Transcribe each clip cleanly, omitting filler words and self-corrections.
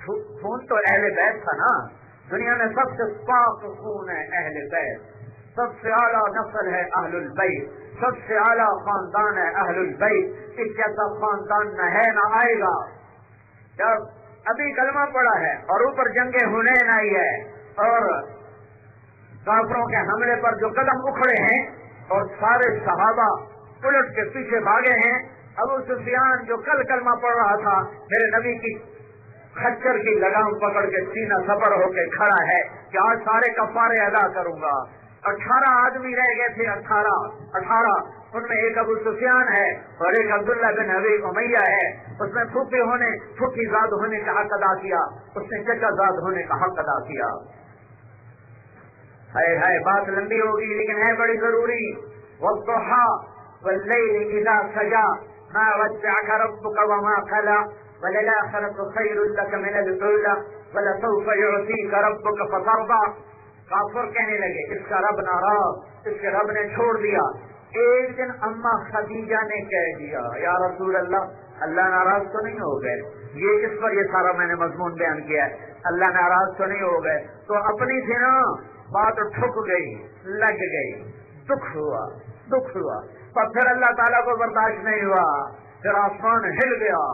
خون تو اہل بیت تھا نا. دنیا میں سب سے پاک خون ہے اہل بیت. سب سے اعلیٰ نسل ہے اہل البیت. سب سے اعلیٰ خاندان ہے اہل البیت. اس جیسا خاندان نہ ہے نہ آئے گا. جب ابھی کلمہ پڑا ہے اور اوپر جنگ حنین آئی ہے اور کافروں کے حملے پر جو قدم اکھڑے ہیں اور سارے صحابہ الٹ کے پیچھے بھاگے ہیں. ابو سفیان جو کل کلمہ پڑھ رہا تھا میرے نبی کی خچر کی لگام پکڑ کے سینہ سپر ہو کے کھڑا ہے کہ آج سارے کفارے ادا کروں گا. 18 آدمی رہ گئے تھے. 18 ان میں ایک ابو سفیان ہے اور ایک عبداللہ بن ابی امیہ ہے. اس میں پھوپھی زاد ہونے کا حق ادا کیا. اس نے چچا زاد ہونے کا حق ادا کیا. ہے بات لمبی ہوگی لیکن ہے بڑی ضروری. والضحى والليل اذا سجى ما ودعك ربك وما قلى وللآخرة خير لك من الأولى ولسوف يعطيك ربك فترضى. کافر کہنے لگے اس کا رب ناراض, اس کے رب نے چھوڑ دیا. ایک دن اما خدیجہ نے کہہ دیا یا رسول اللہ ناراض تو نہیں ہو گئے. یہ اس پر یہ سارا میں نے مضمون بیان کیا ہے. اللہ ناراض تو نہیں ہو گئے. تو اپنی تھی نا بات ٹھک گئی, لگ گئی, دکھ ہوا. پر پھر اللہ تعالیٰ کو برداشت نہیں ہوا. پھر آسمان ہل گیا,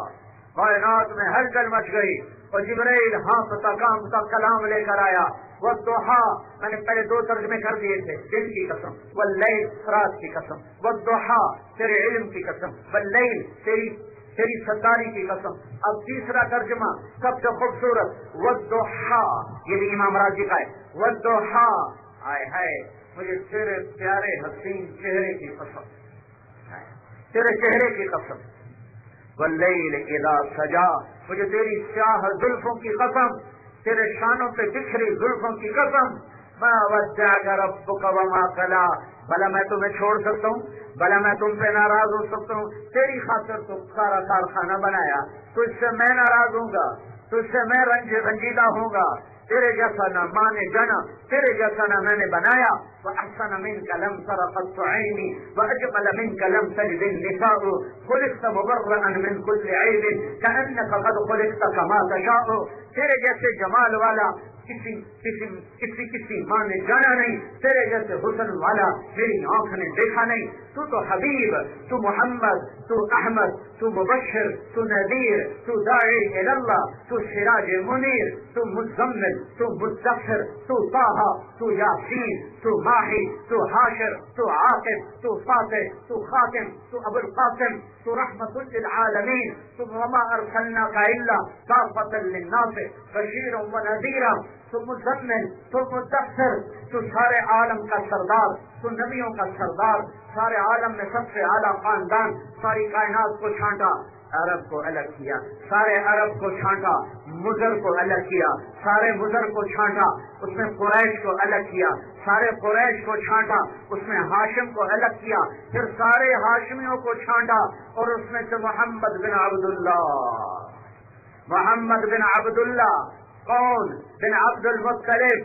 کائنات میں ہلچل مچ گئی اور جبرائیل ہانپتا کانپتا کلام لے کر آیا. والضحى میں نے پہلے 2 ترجمے کر دیے تھے. دن کی قسم, واللیل رات کی قسم, والضحى تیرے علم کی قسم, واللیل تیری ستاری کی قسم. اب تیسرا ترجمہ سب سے خوبصورت, والضحى یہ بھی امام راضی کا ہے. والضحى ہائے مجھے تیرے پیارے حسین چہرے کی قسم, تیرے چہرے کی قسم. واللیل اذا سجا مجھے تیری سیاہ زلفوں کی قسم, تیرے شانوں پہ بکھری زلفوں کی قسم. ما ودعك ربك وما قلى بھلا میں تمہیں چھوڑ سکتا ہوں, بھلا میں تم پہ ناراض ہو سکتا ہوں. تیری خاطر تو سارا کارخانہ بنایا, تجھ سے میں ناراض ہوں گا, تجھ سے میں رنجیدہ ہوں گا. تیرے جیسا نہ ماں نے جنا, تیرے جیسا نہ میں نے بنایا. وَأَحْسَنَ مِنْكَ لَمْ تَرَ قَطُّ عَيْنِي وَأَجْمَلَ مِنْكَ لَمْ تَلِدِ النِّسَاءُ خُلِقْتَ مُبَرَّأً مِنْ كُلِّ عَيْبٍ كَأَنَّكَ قَدْ خُلِقْتَ كَمَا تَشَاءُ. تیرے جیسے جمال والا کسی ماں نے جانا نہیں, تیرے جیسے حسن والا میری آنکھ نے دیکھا نہیں. تو تو حبیب, تو محمد, تو احمد, تو مبشر, تو نذیر, تو داعی الی اللہ, تو سراج منیر, تو مزمل, تو مدثر, تو طه, تو یاسین, تو ماہی, تو حاشر, تو عاقب, تو فاتح, تو خاتم, تو ابو القاسم, تو رحمت للعالمین, تو وما ارسلناک الا کافۃ للناس بشیرا ونذیرا, تو مزمل, تو مدثر, تو سارے عالم کا سردار, تو نبیوں کا سردار, سارے عالم میں سب سے اعلیٰ خاندان. ساری کائنات کو چھانٹا, عرب کو الگ کیا, سارے عرب کو چھانٹا, مضر کو الگ کیا, سارے مضر کو چھانٹا, اس میں قریش کو الگ کیا, سارے قریش کو چھانٹا, اس میں ہاشم کو الگ کیا, پھر سارے ہاشمیوں کو چھانٹا اور اس میں سے محمد بن عبداللہ. کون بن عبد المطلب,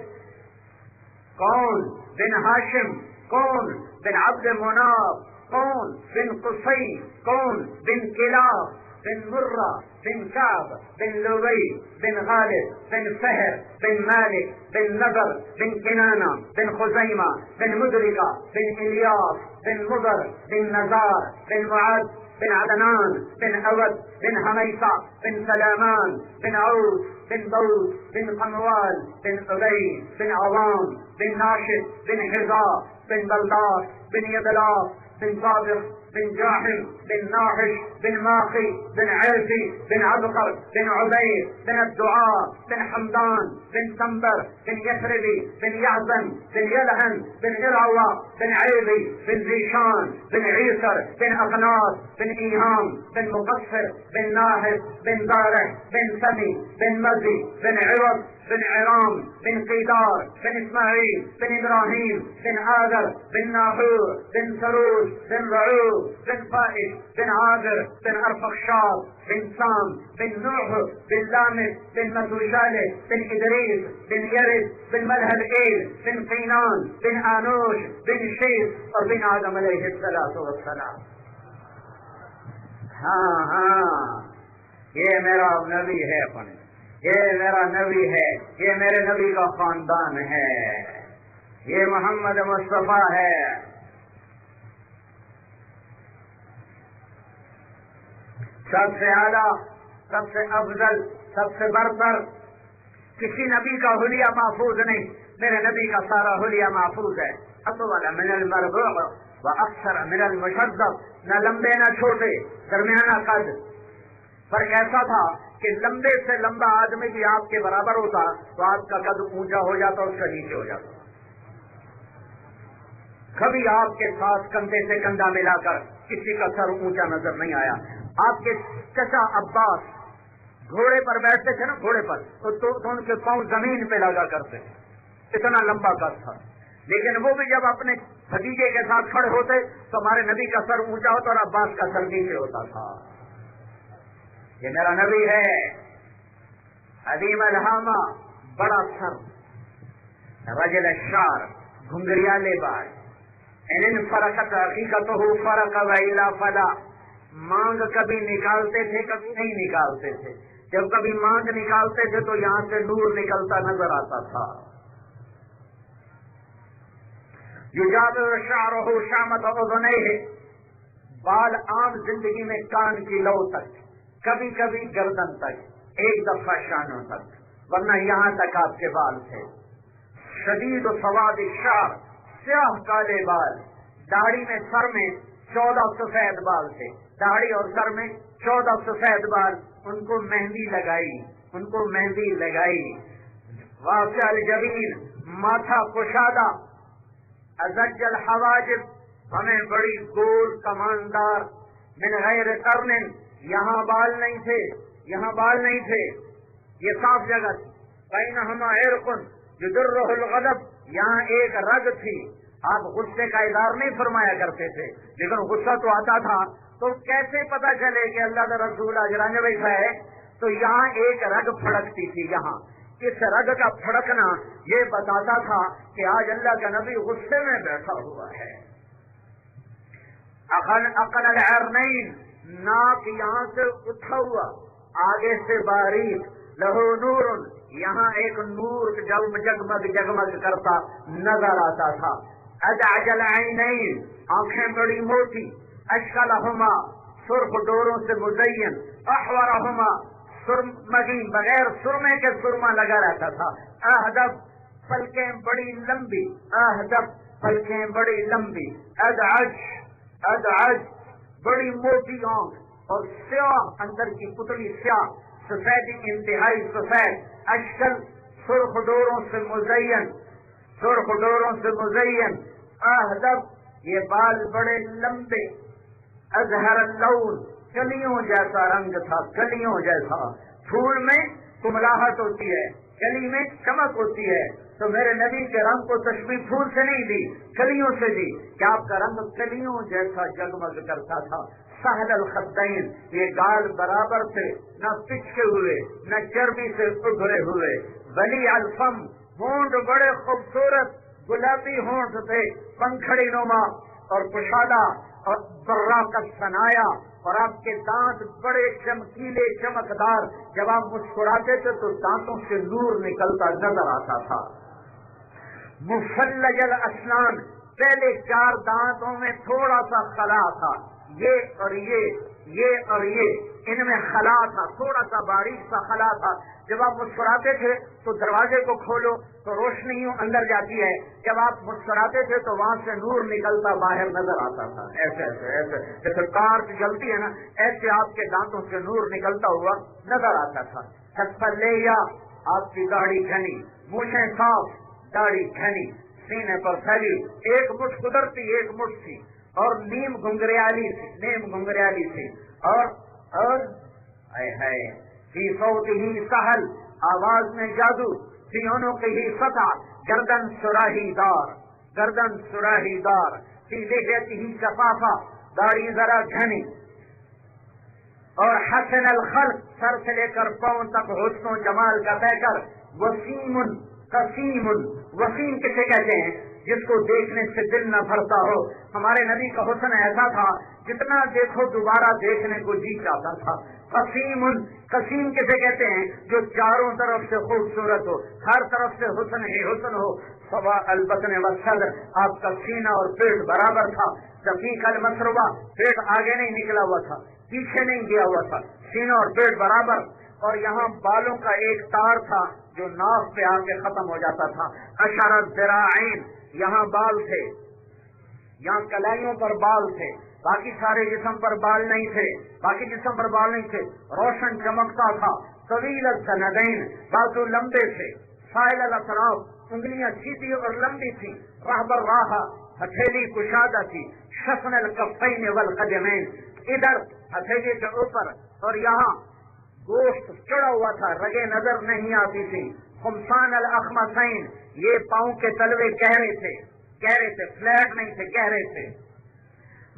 کون بن ہاشم, کون بن عبد مناف, کون بن قصی, کون بن کلاب, بن مرہ, بن کعب, بن لبی, بن غالب, بن فہر, بن مالک, بن نضر, بن کنانہ, بن خزیمہ, بن مدرکہ, بن الیاس, بن مضر, بن نزار, بن معد, بن عدنان, بن اود, بن حمیصہ, بن سلامان, بن عوف, بن داود, بن قنوال, بن عبید, بن عوام, بن ناشد, بن حذاء, بن بلداس, بن یدلاس, بن صادق, بن جاحم, بن ناحش, بن ماخي, بن عرفي, بن عبقر, بن عبيد, بن الدعاء, بن حمدان, بن سنبر, بن يثربي, بن يعزن, بن يلهن, بن إرعوى, بن عيبي, بن زيشان, بن عيسر, بن أقناص, بن إيهام, بن مقصر, بن ناهد, بن دارح, بن سمي, بن مزي, بن عوض, بن عرام, بن قيدار, بن إسماعيل, بن إبراهيم, بن آذر, بن ناحور, بن سروج, بن رعوب, بن فائد, بن عاذر, بن أرفخشاد, بن سام, بن نوح, بن لامد, بن متوشالة, بن إدريس, بن يرد, بن ملهلئيل, بن قينان, بن آنوش, بن شيس اور بن آدم علیہ السلام. ہاں یہ میرا نبی ہے. اپنے یہ میرا نبی ہے، یہ میرے نبی کا خاندان ہے، یہ محمد مصطفیٰ ہے۔ سب سے اعلیٰ، سب سے افضل، سب سے برتر، کسی نبی کا حلیہ محفوظ نہیں، میرے نبی کا سارا حلیہ محفوظ ہے۔ اطول من المربوع واکثر من المشدد، نہ لمبے نہ چھوٹے، درمیانہ قد۔ فرق ایسا تھا کہ لمبے سے لمبا آدمی بھی آپ کے برابر ہوتا تو آپ کا قد اونچا ہو جاتا، اس کا نیچے ہو جاتا۔ کبھی آپ کے ساتھ کندھے سے کندھا ملا کر کسی کا سر اونچا نظر نہیں آیا۔ آپ کے چچا عباس گھوڑے پر بیٹھتے تھے نا، گھوڑے پر تو ان کے پاؤں زمین پہ لگا کرتے، اتنا لمبا قد تھا، لیکن وہ بھی جب اپنے بھتیجے کے ساتھ کھڑے ہوتے تو ہمارے نبی کا سر اونچا ہوتا اور عباس کا سر نیچے ہوتا تھا۔ یہ میرا نبی ہے، عظیم الہامہ، بڑا سر، رجل الشعر، گھنگریالے بال، ان فرقت حقیقتہ فرق والا فلا، مانگ کبھی نکالتے تھے کبھی نہیں نکالتے تھے، جب کبھی مانگ نکالتے تھے تو یہاں سے نور نکلتا نظر آتا تھا۔ یجابر شعرہ شامت اذنیہ، بال عام زندگی میں کان کی لو تک، کبھی کبھی گردن تک، ایک دفعہ شانوں تک، ورنہ یہاں تک آپ کے بال تھے۔ شدید سواد الشعر، سیاہ کالے بال، داڑھی میں سر میں 14 سفید بال تھے، داڑھی اور سر میں 14 سفید بال، ان کو مہندی لگائی، ان کو مہندی لگائی۔ واسع الجبین، ماتھا کشادہ، ازج الحواجب، ہمیں بڑی گول کماندار، من غیر قرن، یہاں بال نہیں تھے، یہاں بال نہیں تھے، یہ صاف جگہ تھی۔ بینہما عرق یدرہ الغضب، یہاں ایک رگ تھی۔ آپ غصے کا اظہار نہیں فرمایا کرتے تھے، لیکن غصہ تو آتا تھا، تو کیسے پتا چلے کہ اللہ کا رسول اجرانے بیٹھا ہے؟ تو یہاں ایک رگ پھڑکتی تھی، یہاں اس رگ کا پھڑکنا یہ بتاتا تھا کہ آج اللہ کا نبی غصے میں بیٹھا ہوا ہے۔ اقل العرنین، ناک یہاں سے اٹھا ہوا، آگے سے باریک، لہو نور، یہاں ایک نور جگمگ جگمگ کرتا نظر آتا تھا۔ ادعج العینین، آنکھیں بڑی موٹی، اشکلہما، سرخ ڈوروں سے مزین، احورہما، سرمگی، بغیر سرمے کے سرما لگا رہتا تھا۔ اہدب، پلکیں بڑی لمبی، اہدب، پلکیں بڑی لمبی، ادعج، ادعج، بڑی موٹی آنکھ اور سیاہ، اندر کی پتلی سیاہ، سفیدی انتہائی سفید، اشکل، سرخ ڈوروں سے مزین، سرخ ڈوروں سے مزین، اہدب، یہ بال بڑے لمبے، ازہر اللون، کلیوں جیسا رنگ تھا، کلیوں جیسا۔ پھول میں کملاہٹ ہوتی ہے، کلی میں چمک ہوتی ہے، تو میرے نبی کے رنگ کو تشبیہ پھول سے نہیں دی، کلیوں سے دی، کہ آپ کا رنگ کلیوں جیسا جگمگ کرتا تھا۔ سہل الخدین، یہ گال برابر تھے، نہ پچکے ہوئے نہ چربی سے ابھرے ہوئے۔ ولی الفم، ہونٹ بڑے خوبصورت گلابی ہونٹ تھے، پنکھڑی نما اور کشادہ اور براقت ثنایا، اور آپ کے دانت بڑے چمکیلے چمکدار، جب آپ مسکراتے تھے تو دانتوں سے نور نکلتا نظر آتا تھا۔ مفلج الاسنان، پہلے 4 دانتوں میں تھوڑا سا خلا تھا، یہ اور یہ اور یہ، ان میں خلا تھا، تھوڑا سا باریک سا خلا تھا۔ جب آپ مسکراتے تھے تو دروازے کو کھولو تو روشنی اندر جاتی ہے، جب آپ مسکراتے تھے تو وہاں سے نور نکلتا باہر نظر آتا تھا، ایسے ایسے ایسے جیسے ٹارچ جلتی ہے نا، ایسے آپ کے دانتوں سے نور نکلتا ہوا نظر آتا تھا۔ حسفلیہ، آپ کی داڑھی گھنی، مونچھیں صاف، داڑھی گھنی، سینے پر پھیلی، ایک مٹھ قدرتی ایک مٹھ تھی، اور نیم گھنگریالی تھی، نیم گھنگریالی تھی، اور فی صوتہ سہل، آواز میں جادو، فی عنقہ سطع، گردن سراہی دار، گردن سراہی دار، فی لحیتہ شفافہ، داڑھی ذرا گھنی، اور حسن الخلق، سر سے لے کر پاؤں تک حسن و جمال کا پیکر، وسیم قسیم، وسیم کسے کہتے ہیں؟ جس کو دیکھنے سے دل نہ بھرتا ہو. ہمارے نبی کا حسن ایسا تھا جتنا دیکھو دوبارہ دیکھنے کو جی چاہتا تھا. قسیم قسیم کسے کہتے ہیں؟ جو چاروں طرف سے خوبصورت ہو، ہر طرف سے حسن ہی حسن ہو. سوا البطن والصدر، آپ کا سینہ اور پیٹ برابر تھا. دقیق المسربہ، پیٹ آگے نہیں نکلا ہوا تھا، پیچھے نہیں گیا ہوا تھا، سینہ اور پیٹ برابر. اور یہاں بالوں کا ایک تار تھا جو ناف پہ آ کے ختم ہو جاتا تھا. اشرت ذراعین، یہاں بال تھے، یہاں کلائیوں پر بال تھے، باقی سارے جسم پر بال نہیں تھے، باقی جسم پر بال نہیں تھے. روشن چمکتا تھا. طویل السندین، بازو لمبے تھے. سائل الاطراف، انگلیاں سیدھی اور لمبی تھی. رہبر راہ، ہتھیلی کشادہ تھی. شفن الکفین والقدمین، ادھر ہتھیلی کے اوپر اور یہاں گوشت چڑھا ہوا تھا، رگیں نظر نہیں آتی تھی. خمسان الاخمصین، یہ پاؤں کے تلوے گہرے تھے، فلیٹ نہیں تھے، گہرے تھے.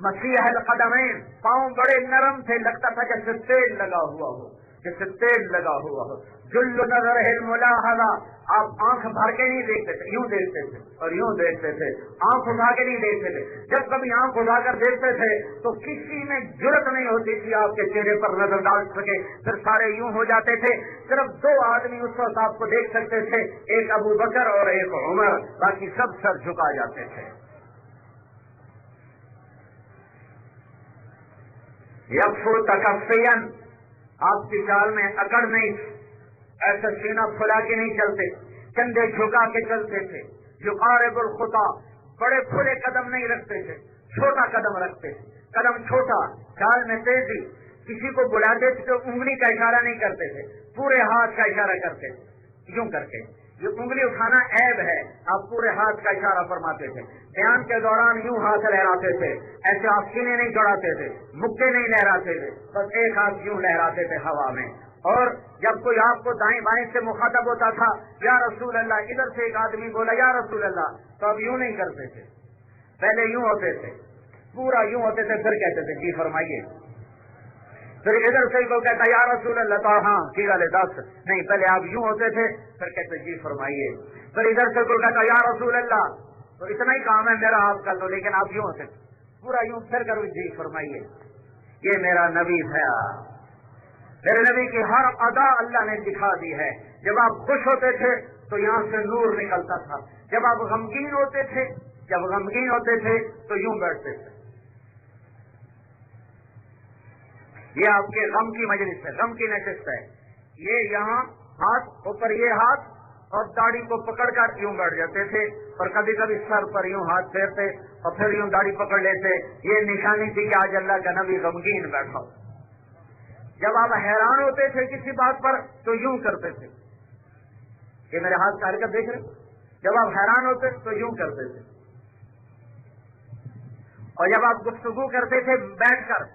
مسیح القدمین، پاؤں بڑے نرم تھے، لگتا تھا جیسے تیل لگا ہوا ہو. جل نظر الملاحظہ، آپ آنکھ بھر کے نہیں دیکھتے تھے، یوں دیکھتے تھے اور یوں دیکھتے تھے، آنکھ اٹھا کے نہیں دیکھتے تھے. جب کبھی آنکھ اٹھا کر دیکھتے تھے تو کسی میں جرت نہیں ہوتی تھی آپ کے چہرے پر نظر ڈال سکے، پھر سارے یوں ہو جاتے تھے. صرف 2 آدمی اس وقت آپ کو دیکھ سکتے تھے، ایک ابو بکر اور ایک عمر، باقی سب سر جھکا جاتے تھے. یکفو تکفین، آپ کی چال میں اکڑ نہیں، ایسا سینہ پھلا کے نہیں چلتے، کندھے جھکا کے چلتے تھے. یقارب الخطا، بڑے کھلے قدم نہیں رکھتے تھے، چھوٹا قدم رکھتے تھے، قدم چھوٹا، چال میں تیزی. کسی کو بلاتے تھے تو انگلی کا اشارہ نہیں کرتے تھے، پورے ہاتھ کا اشارہ کرتے تھے، یوں کر کے. یہ انگلی اٹھانا عیب ہے، آپ پورے ہاتھ کا اشارہ فرماتے تھے. بیان کے دوران یوں ہاتھ لہراتے تھے، ایسے آپ سینے نہیں چڑھاتے تھے، مکے نہیں لہراتے تھے، بس ایک ہاتھ یوں لہراتے تھے ہوا میں. اور جب کوئی آپ کو دائیں بائیں سے مخاطب ہوتا تھا، یا رسول اللہ، ادھر سے ایک آدمی بولا یا رسول اللہ، تو اب یوں نہیں کرتے تھے، پہلے یوں ہوتے تھے، پورا یوں ہوتے تھے، پھر کہتے تھے جی فرمائیے. پھر ادھر سے کوئی کہتا یا رسول اللہ، تو ہاں ٹھیک ہے 10 نہیں، پہلے آپ یوں ہوتے تھے، پھر کہتے جی فرمائیے. پھر ادھر سے کوئی کہتا یا رسول اللہ، تو اتنا ہی کام ہے میرا آپ کا، تو لیکن آپ یوں ہوتے تھے، پورا یوں، پھر کرو جی فرمائیے. یہ میرا نبی ہے، میرے نبی کی ہر ادا اللہ نے دکھا دی ہے. جب آپ خوش ہوتے تھے تو یہاں سے نور نکلتا تھا، جب آپ غمگین ہوتے تھے تو یوں بیٹھتے تھے. یہ آپ کے غم کی مجلس ہے، غم کی نشست ہے. یہ یہاں ہاتھ اوپر، یہ ہاتھ، اور داڑھی کو پکڑ کر یوں بیٹھ جاتے تھے، اور کبھی کبھی سر پر یوں ہاتھ پھیرتے اور پھر یوں داڑھی پکڑ لیتے. یہ نشانی تھی کہ آج اللہ کا نبی غمگین بیٹھا. جب آپ حیران ہوتے تھے کسی بات پر تو یوں کرتے تھے، کہ میرے ہاتھ کا حرکت دیکھ رہے. جب آپ حیران ہوتے تو یوں کرتے تھے. اور جب آپ گفتگو کرتے تھے بیٹھ کر،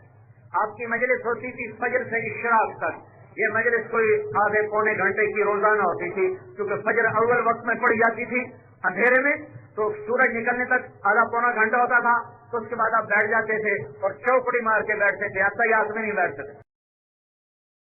آپ کی مجلس ہوتی تھی فجر سے اشراق تک. یہ مجلس کوئی آدھے پونے گھنٹے کی روزانہ ہوتی تھی، کیونکہ فجر اول وقت میں پڑ جاتی تھی اندھیرے میں، تو سورج نکلنے تک آدھا پونا گھنٹہ ہوتا تھا. تو اس کے بعد آپ بیٹھ جاتے تھے اور چوکڑی مار کے بیٹھتے تھے، اتحیات میں نہیں بیٹھتے تھے.